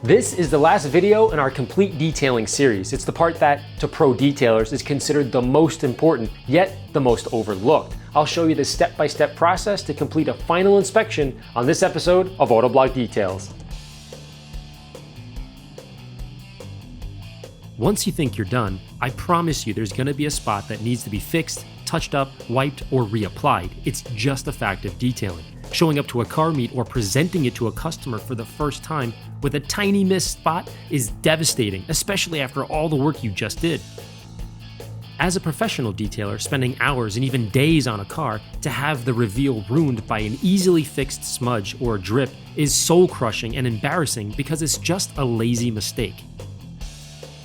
This is the last video in our complete detailing series. It's the part that, to pro detailers, is considered the most important, yet the most overlooked. I'll show you the step-by-step process to complete a final inspection on this episode of Autoblog Details. Once you think you're done, I promise you there's going to be a spot that needs to be fixed, touched up, wiped, or reapplied. It's just a fact of detailing. Showing up to a car meet or presenting it to a customer for the first time with a tiny missed spot is devastating, especially after all the work you just did. As a professional detailer, spending hours and even days on a car, to have the reveal ruined by an easily fixed smudge or drip is soul-crushing and embarrassing because it's just a lazy mistake.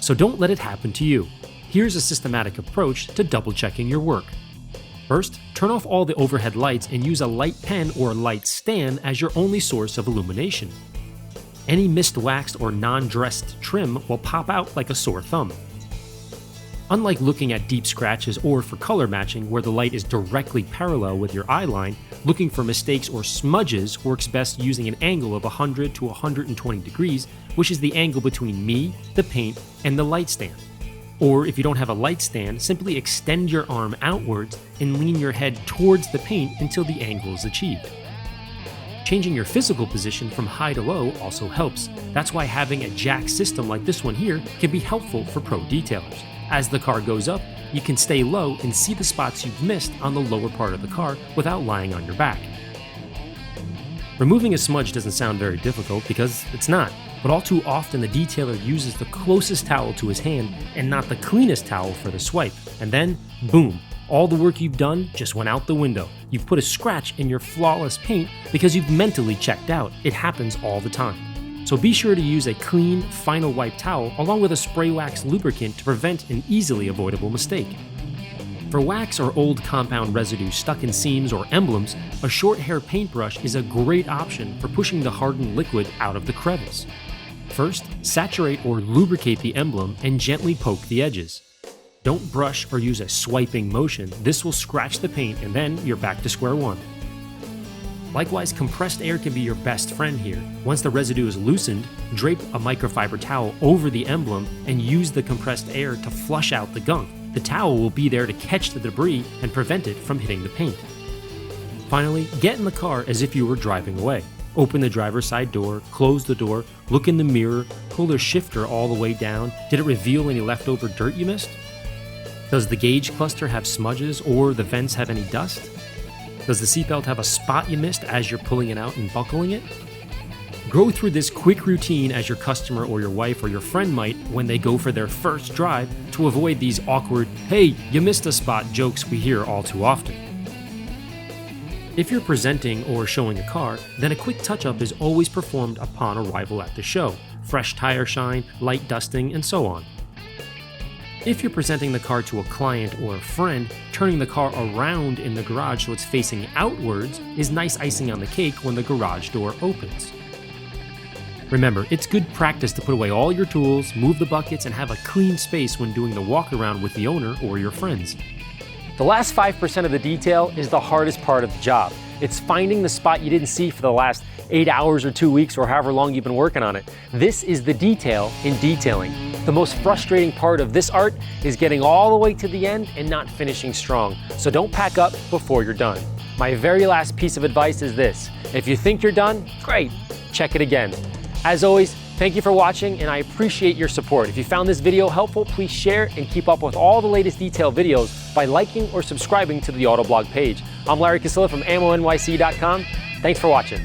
So don't let it happen to you. Here's a systematic approach to double-checking your work. First, turn off all the overhead lights and use a light pen or light stand as your only source of illumination. Any missed waxed or non-dressed trim will pop out like a sore thumb. Unlike looking at deep scratches or for color matching where the light is directly parallel with your eye line, looking for mistakes or smudges works best using an angle of 100 to 120 degrees, which is the angle between me, the paint, and the light stand. Or if you don't have a light stand, simply extend your arm outwards and lean your head towards the paint until the angle is achieved. Changing your physical position from high to low also helps. That's why having a jack system like this one here can be helpful for pro detailers. As the car goes up, you can stay low and see the spots you've missed on the lower part of the car without lying on your back. Removing a smudge doesn't sound very difficult because it's not, but all too often the detailer uses the closest towel to his hand and not the cleanest towel for the swipe, and then, boom, all the work you've done just went out the window. You've put a scratch in your flawless paint because you've mentally checked out. It happens all the time. So be sure to use a clean, final wipe towel along with a spray wax lubricant to prevent an easily avoidable mistake. For wax or old compound residue stuck in seams or emblems, a short hair paintbrush is a great option for pushing the hardened liquid out of the crevice. First, saturate or lubricate the emblem and gently poke the edges. Don't brush or use a swiping motion. This will scratch the paint and then you're back to square one. Likewise, compressed air can be your best friend here. Once the residue is loosened, drape a microfiber towel over the emblem and use the compressed air to flush out the gunk. The towel will be there to catch the debris and prevent it from hitting the paint. Finally, get in the car as if you were driving away. Open the driver's side door, close the door, look in the mirror, pull the shifter all the way down. Did it reveal any leftover dirt you missed? Does the gauge cluster have smudges or the vents have any dust? Does the seatbelt have a spot you missed as you're pulling it out and buckling it? Go through this quick routine as your customer or your wife or your friend might when they go for their first drive to avoid these awkward, "Hey, you missed a spot" jokes we hear all too often. If you're presenting or showing a car, then a quick touch-up is always performed upon arrival at the show. Fresh tire shine, light dusting, and so on. If you're presenting the car to a client or a friend, turning the car around in the garage so it's facing outwards is nice icing on the cake when the garage door opens. Remember, it's good practice to put away all your tools, move the buckets, and have a clean space when doing the walk-around with the owner or your friends. The last 5% of the detail is the hardest part of the job. It's finding the spot you didn't see for the last 8 hours or 2 weeks or however long you've been working on it. This is the detail in detailing. The most frustrating part of this art is getting all the way to the end and not finishing strong. So don't pack up before you're done. My very last piece of advice is this: if you think you're done, great, check it again. As always, thank you for watching and I appreciate your support. If you found this video helpful, please share and keep up with all the latest detail videos by liking or subscribing to the Autoblog page. I'm Larry Casilla from AmmoNYC.com. Thanks for watching.